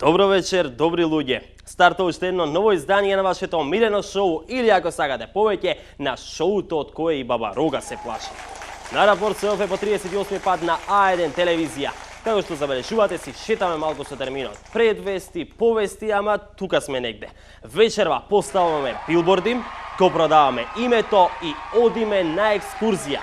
Добро вечер, добри луѓе. Старта уште едно ново издание на вашето омилено шоу или ако сакате повеќе на шоуто од кое и баба Рога се плаши. На Рапорт се по 38 пат на А1 телевизија. Како што забележувате, си шетаме малку со терминот. Предвести, повести, ама тука сме негде. Вечерва поставаме билборди, го продаваме името и одиме на екскурзија.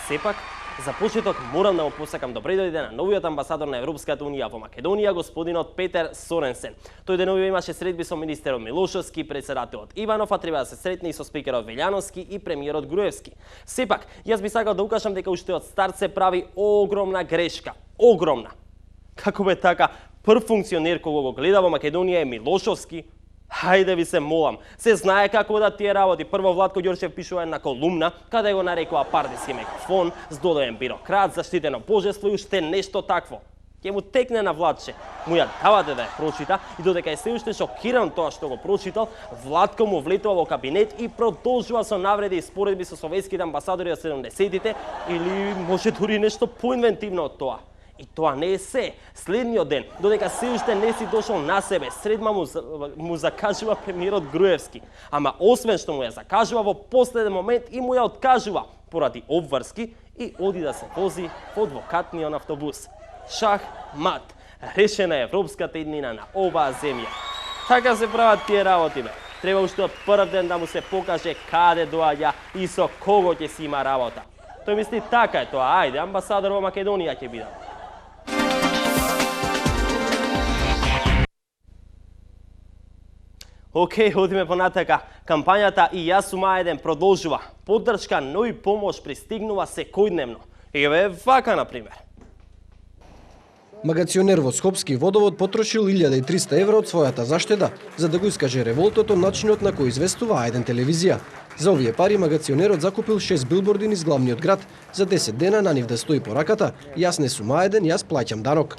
Сепак, за почеток морам да му посакам добре дојде на новиот амбасадор на Европската Унија во Македонија, господинот Петер Соренсен. Тој деновиве имаше средби со министерот Милошовски, председателот Иванов, а треба да се сретне и со спикерот Велјановски и премиерот Груевски. Сепак, јас би сакал да укажам дека уште од старт се прави огромна грешка. Огромна. Како бе така, прв функционер кога го гледа во Македонија е Милошовски? Хајде ви се молам, се знае како да тие работи. Прво Владко Ѓорчев пишува една колумна, каде го нарекува партиски мегафон, здодоен бюрократ, заштитено божество и уште нешто такво. Ќе му текне на Владче, му ја давате да ја прочита и додека е се уште шокиран тоа што го прочитал, Владко му влетува во кабинет и продолжува со навреди и споредби со советските амбасадори од 70-тите или може дури нешто поинвентивно од тоа. И тоа не е се. Следниот ден, додека се уште не си дошол на себе, средма му закажува премиерот Груевски. Ама освен што му ја закажува, во последен момент и му ја откажува поради обврски и оди да се вози во адвокатниот автобус. Шах мат. Решена е европската иднина на оваа земја. Така се прават тие работи, бе. Треба уште од прв ден да му се покаже каде доаѓа и со кого ќе си има работа. Тој мисли така е тоа, ајде, амбасадор во Македонија ќе бидам. Океј, одиме понатака. Кампањата И јас сум А1 продолжува. Поддршка, но и помош пристигнува секојдневно. Еве вака, например. Магационер во Скопски водовод потрошил 1300 евро од својата заштеда за да го искаже револтот од начинот на кој известува А1 телевизија. За овие пари магационерот закупил 6 билборди низ главниот град за 10 дена на нив да стои пораката "Јас не сум А1, јас плаќам данок".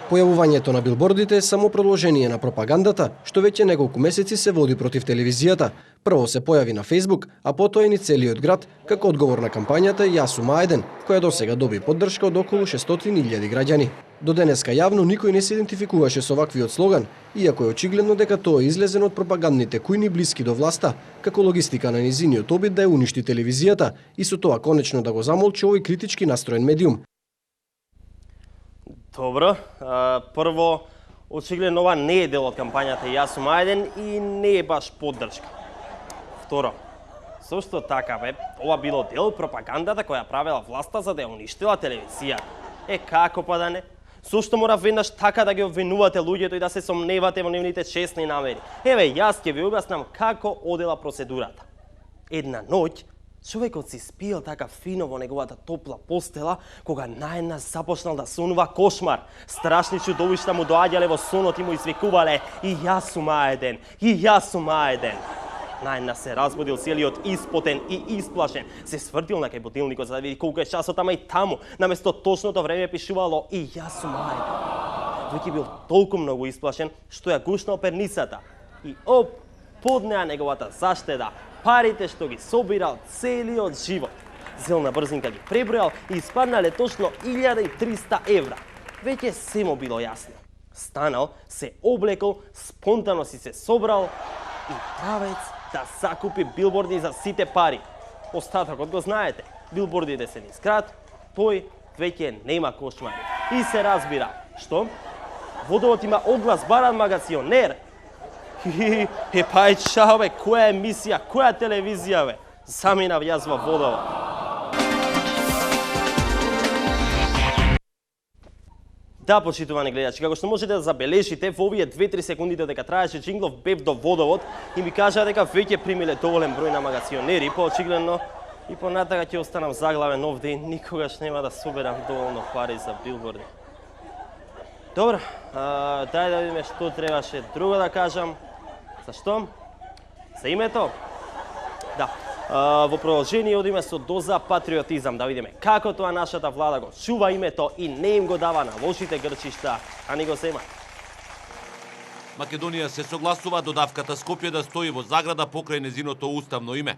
Појавувањето на билбордите е само продолжение на пропагандата, што веќе неколку месеци се води против телевизијата. Прво се појави на Facebook, а потоа и низ целиот град, како одговор на кампањата Јас сум А1, која досега доби поддршка од околу 600.000 граѓани. До денеска јавно никој не се идентификуваше со ваквиот слоган, иако е очигледно дека тоа е излезено од пропагандните кујни блиски до власта, како логистика на низиниот обид да ја уништи телевизијата и со тоа конечно да го замолчи овој критички настроен медиум. Добро, прво, очигледно ова не е дел од кампањата Јас сум А1 и не е баш поддршка. Второ, зошто така бе? Ова било дел од пропагандата која правела власта за да ја уништила телевизија. Како па да не? Зошто мора веднаш така да ги обвинувате луѓето и да се сомневате во нивните честни намери? Еве, јас ќе ви објаснам како одела процедурата. Една ноќ, човекот си спиел така фино во неговата топла постела, кога наеднаш започнал да сонува кошмар. Страшни чудовишта му доаѓале во сонот и му извикувале "И јас сум А1, и јас сум А1". Наеднаш се разбудил целиот испотен и исплашен. Се свртил на кај будилникот за да види колку е часот, ама и таму, наместо точното време пишувало "И јас сум А1". Веќе бил толку многу исплашен што ја гушнал перницата. И поднеа неговата заштеда, парите што ги собирал целиот живот. Зел на брзинка ги пребројал и испаднале точно 1300 евра. Веќе се му било јасно. Станал, се облекол, спонтано си се собрал и правец да закупи билборди за сите пари. Остатокот го знаете. Билбордите се низ град, тој веќе нема кошмари. И се разбира, што? Водовод има оглас баран магационер. Па чао бе, која емисија, која телевизија бе? Заминав јас во водовод. Да, почитувани гледачи, како што можете да забележите, во овие 2-3 секунди додека траеше джинглов бев до водовод и ми кажаа дека веќе примиле доволен број на магационери, поочигледно и понатака ќе останам заглавен овде и никогаш нема да соберам доволно пари за билборди. Добро, дај да видиме што требаше друго да кажам. Зашто? За името? Да. Во продолжение одиме со доза патриотизам, да видиме како тоа нашата влада го чува името и не им го дава на лошите грчишта, а ни го зема. Македонија се согласува додавката Скопје да стои во заграда покрај незиното уставно име.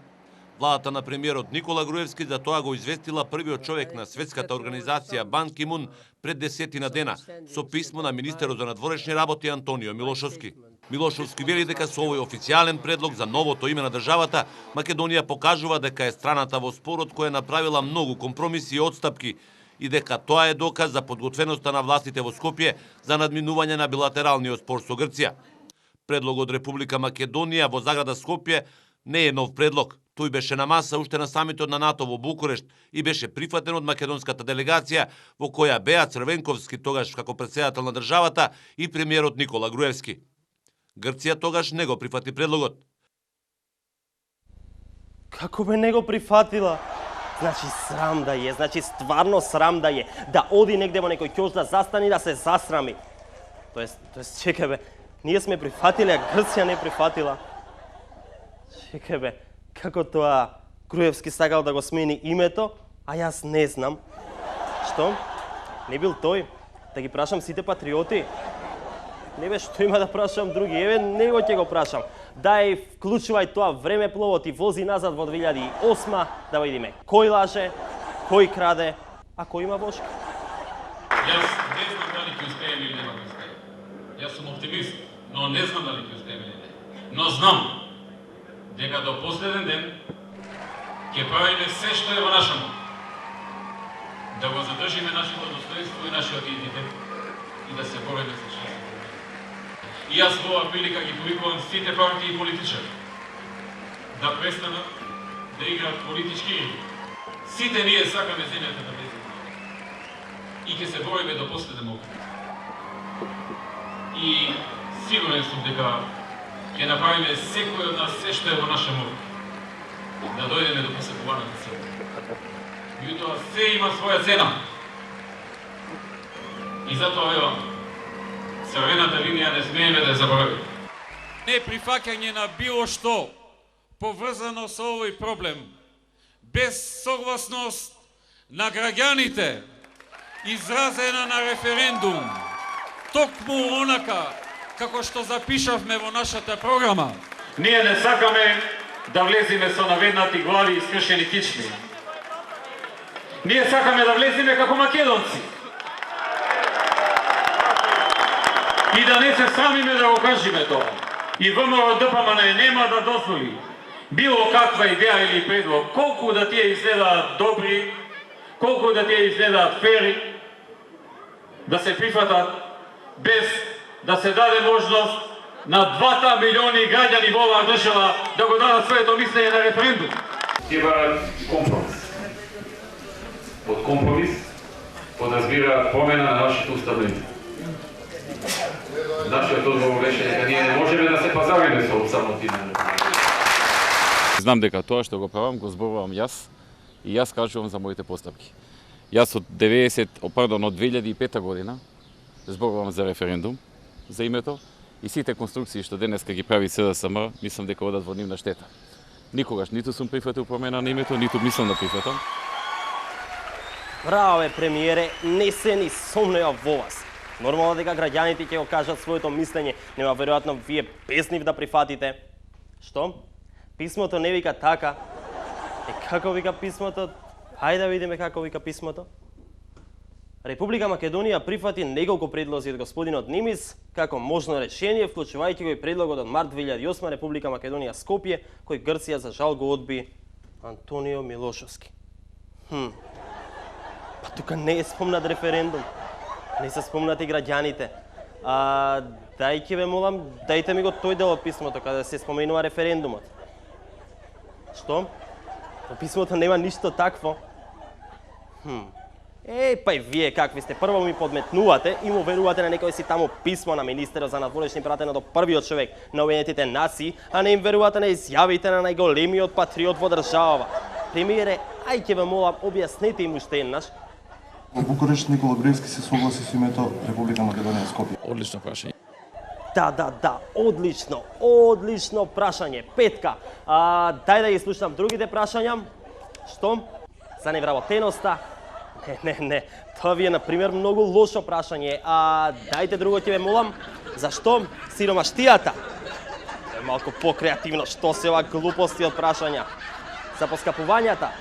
Владата на премиерот Никола Груевски за тоа го известила првиот човек на светската организација Бан Ки Мун пред 10 дена со писмо на министерот за надворешни работи Антонио Милошовски. Милошовски вели дека со овој официјален предлог за новото име на државата, Македонија покажува дека е страната во спорот која направила многу компромиси и отстапки и дека тоа е доказ за подготвеноста на властите во Скопје за надминување на билатералниот спор со Грција. Предлогот Република Македонија во заграда Скопје не е нов предлог. Тој беше на маса уште на самитот на НАТО во Букурешт и беше прифатен од македонската делегација во која беа Црвенковски тогаш како претседател на државата и премиерот Никола Груевски. Грција тогаш не го прифати предлогот. Како бе не го прифатила? Значи срам да е, значи стварно срам да е. Да оди негде во некој ќош да застани да се засрами. Тоест, чекај бе, ние сме прифатили, а Грција не прифатила. Чекај бе, како тоа Груевски сакал да го смени името, а јас не знам. Што? Не бил тој? Да ги прашам сите патриоти? Не бе, што има да прашам други? Еве, него ќе го прашам. Дај, вклучувај тоа времепловот и вози назад во 2008, да видиме кој лаже, кој краде, а кој има вошка. Јас не знам дали ќе успееме или нема да успееме. Јас сум оптимист, но не знам дали ќе успееме или не. Но знам дека до последен ден ќе правиме се што е во наша моќ да го задржиме нашето достоинство и нашиот идентитет и да се бориме за што. И јас во оваа прилика ги повикувам сите партии и политичари да престанат да играат политички игри. Сите ние сакаме земјата да влезе и ќе се бориме до последен момент. И сигурен сум дека ќе направиме секој од нас се што е во наша моќ да дојдеме до посакуваната цел. Меѓутоа се има своја цена. И затоа ева, црвената линија не смееме да ја заборавиме. Неприфаќање на било што поврзано со овој проблем, без согласност на граѓаните, изразена на референдум, токму онака како што запишавме во нашата програма. Ние не сакаме да влеземе со наведнати глави и скршени кичми. Ние сакаме да влеземе како македонци. И да не се срамиме да го кажеме тоа. И ВМРО ДПМН нема да дозволи било каква идеја или предлог, колку да тие изгледаат добри, колку да тие изгледаат фери, да се прифатат без да се даде можност на 2 милиони граѓани во оваа држава да го дадат своето мислење на референдум. Тие барат компромис. Под компромис подразбира промена на нашите уставни. Нашиот одговор беше дека ние не можеме да се пазариме со самотина. Знам дека тоа што го правам го зборувам јас и јас кажувам за моите постапки. Јас од 2005 година зборувам за референдум, за името и сите конструкции што денеска ги прави СДСМ, мислам дека одат во нивна штета. Никогаш ниту сум прифатил промена на името, ниту мислам да прифатам. Браво бе, премиере, не се ни сомнеа во вас. Нормално дека граѓаните ќе го кажат своето мислење, нема веројатно вие без нив да прифатите. Што? Писмото не вика така. Како вика писмото? Хајде да видиме како вика писмото. Република Македонија прифати неколку предлози од господинот Нимис како можно решение, вклучувајќи го и предлогот од март 2008 Република Македонија Скопје, кој Грција за жал го одби Антонио Милошовски. Па тука не е спомнат референдум. Не се спомнати граѓаните. Дајќи ве молам, дајте ми го тој дел од писмото каде се споменува референдумот. Што? Во писмото нема ништо такво. Па и вие какви сте, прво ми подметнувате и му верувате на некој си таму писмо на министерот за надворешни пратено до првиот човек на Обединетите нации, а не им верувате на изјавите на најголемиот патриот во државава. Премиере, ајќе ве молам, објаснете им уште еднаш. Во Букурешт Никола Груевски се согласи со името Република Македонија Скопје. Одлично прашање. Да, одлично прашање. Петка. Дај да ги слушам другите прашања. Што? За невработеноста? Не. Тоа ви е, например, многу лошо прашање. Дајте друго ќе ве молам. Зашто? Сиромаштијата? Е малку покреативно. Што се ова глупости од прашања? За поскапувањата?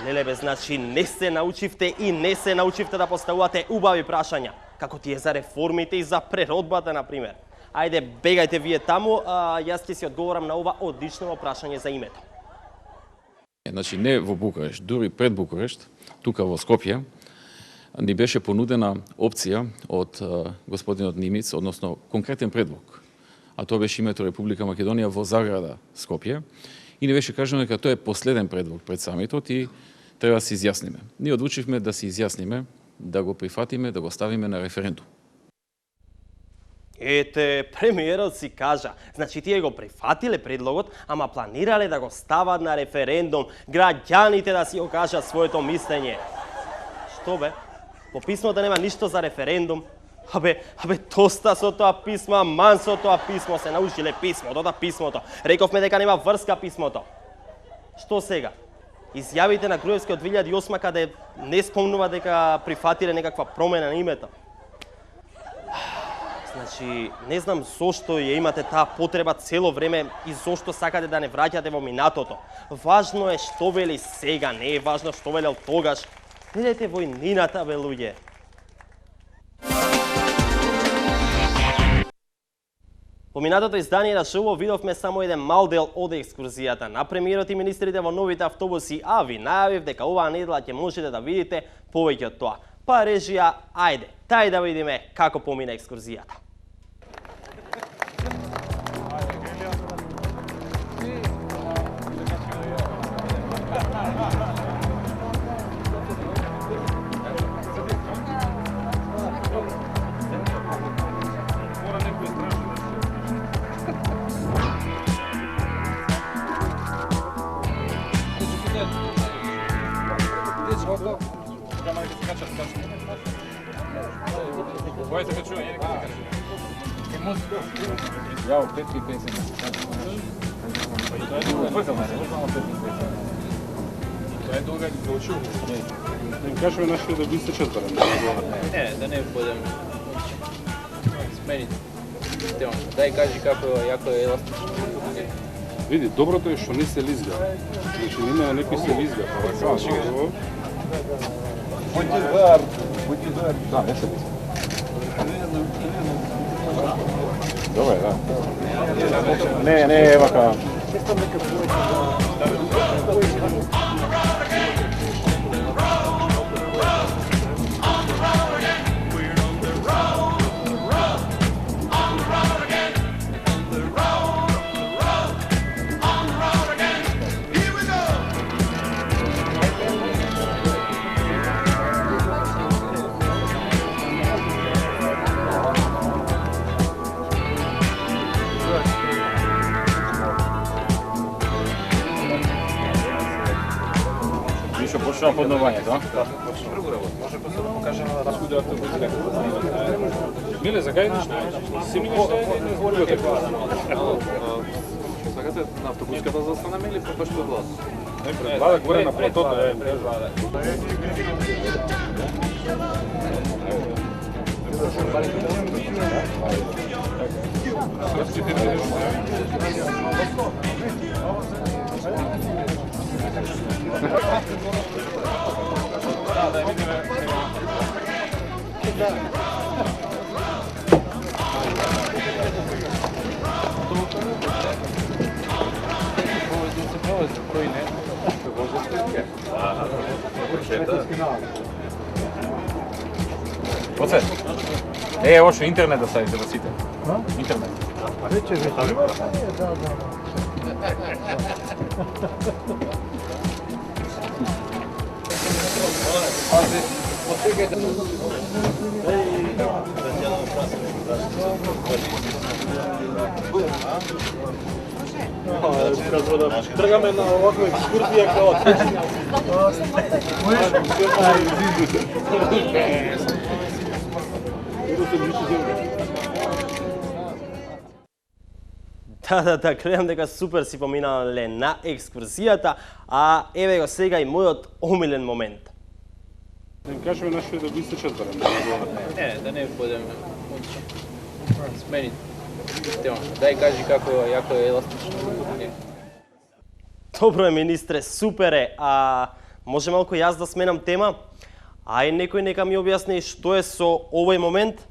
Леле бе, значи не се научивте и не се научивте да поставувате убави прашања, како тие за реформите и за преродбата, например. Ајде, бегајте вие таму, а јас ќе си одговорам на ова одлично прашање за името. Значи не во Букурешт, дури пред Букурешт, тука во Скопје, ни беше понудена опција од господинот Нимиц, односно конкретен предлог. А тоа беше името Република Македонија во заграда Скопје. И ни беше кажано дека тоа е последен предлог пред самитот и треба да се изјасниме. Ние одлучивме да се изјасниме, да го прифатиме, да го ставиме на референдум. Ете, премиерот си кажа, значи тие го прифатиле предлогот, ама планирале да го стават на референдум, граѓаните да си го кажат своето мислење. Што бе? По писмото нема ништо за референдум. Абе, доста со тоа писмо, ман со тоа писмо, се научиле писмото, да писмото. Рековме дека нема врска писмото. Што сега? Изјавите на Груевски од 2008 каде не спомнува дека прифатиле некаква промена на името. Значи, не знам зошто ја имате таа потреба цело време и зошто сакате да не враќате во минатото. Важно е што вели сега, не е важно што велел тогаш. Гледате војнината, бе, луѓе. Во минатото издание на шоу видовме само еден мал дел од екскурзијата на премиерот и министрите во новите автобуси, а ви најавив дека оваа недела ќе можете да видите повеќе од тоа. Па режија, ајде, тај да видиме како помина екскурзијата. Кажеме нашите да би се четврен. Не, да не будем смените. Дај кажи како е еластично. Види, доброто е што не се лизга. Значи нема некој се лизга, па како. Да, не се лизга. Добре, да. Не, е вака. Почнува подновањето, а? Може да покажеме на разходите автобусите. Миле, за кај нешто? Си ми нешто не зборувате. Сакате на автобуската застанеме или баш пред вас? Не, пред влада, горе на платото е. Оце. Ошо интернет да ставите за сите. Интернет. Тргаме на оваква екскурзија као Да, гледам дека супер си поминале на екскурзијата, а еве го сега и мојот омилен момент. Им кажеме нашите да би се четврен. Не, да не будем смените. Дај кажи како е еластично. Добро е, министре, супер е. А може малку јас да сменам тема? Ај некој нека ми објасни што е со овој момент?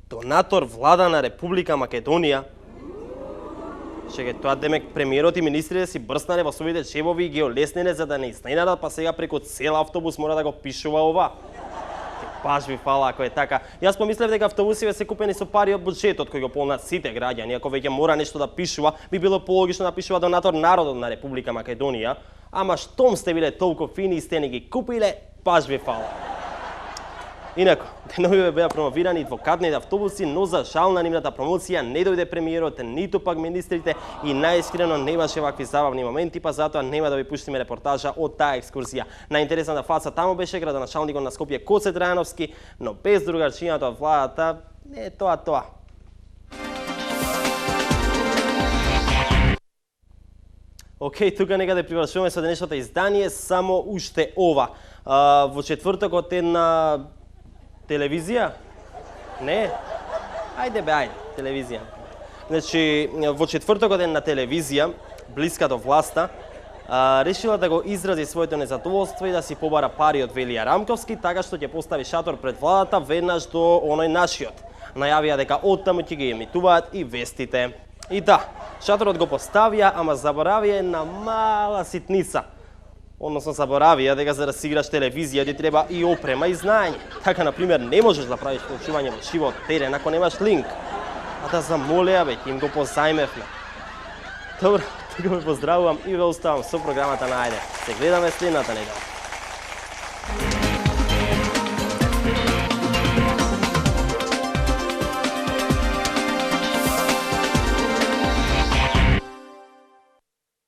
Донатор влада на Република Македонија. Чекај, тоа демек премиерот и министрите си брснале во своите джебови и ги олеснене за да не изненадат, па сега преку цел автобус мора да го пишува ова. Баш ви фала ако е така. Јас помислев дека автобусиве се купени со пари од буџетот кој го полнат сите граѓани. Ако веќе мора нешто да пишува, би било пологично да пишува донатор народот на Република Македонија. Ама штом сте биле толку фини и сте ни ги купиле, баш ви фала. Инако, деновиве беа промовирани двокатните автобуси, но за жал на нивната промоција не дојде премиерот, ниту пак министрите и најискрено не имаше вакви забавни моменти, па затоа нема да ви пуштиме репортажа од таа екскурзија. Најинтересната фаца таму беше градоначалникот на Скопје Коце Трајановски, но без другарчината од владата, не е тоа. Океј, тука некаде привршуваме со денешното издание, само уште ова. Во четвртокот една телевизија? Не? Ајде, телевизија. Значи, во четвртокот една телевизија, блиска до власта, решила да го изрази своето незадоволство и да си побара пари од Велија Рамковски, така што ќе постави шатор пред владата веднаш до оној нашиот. Најавија дека оттаму ќе ги емитуваат и вестите. И да, шаторот го поставија, ама заборавија една мала ситница. Односно заборавија дека за да си играш телевизија ти треба и опрема и знаење. Така, например, не можеш да правиш почување во живо од терен ако немаш линк. А да замолеа, бе, им го позајмевме. Добро, тука ве поздравувам и ве оставам со програмата на Ајде. Се гледаме следната недела.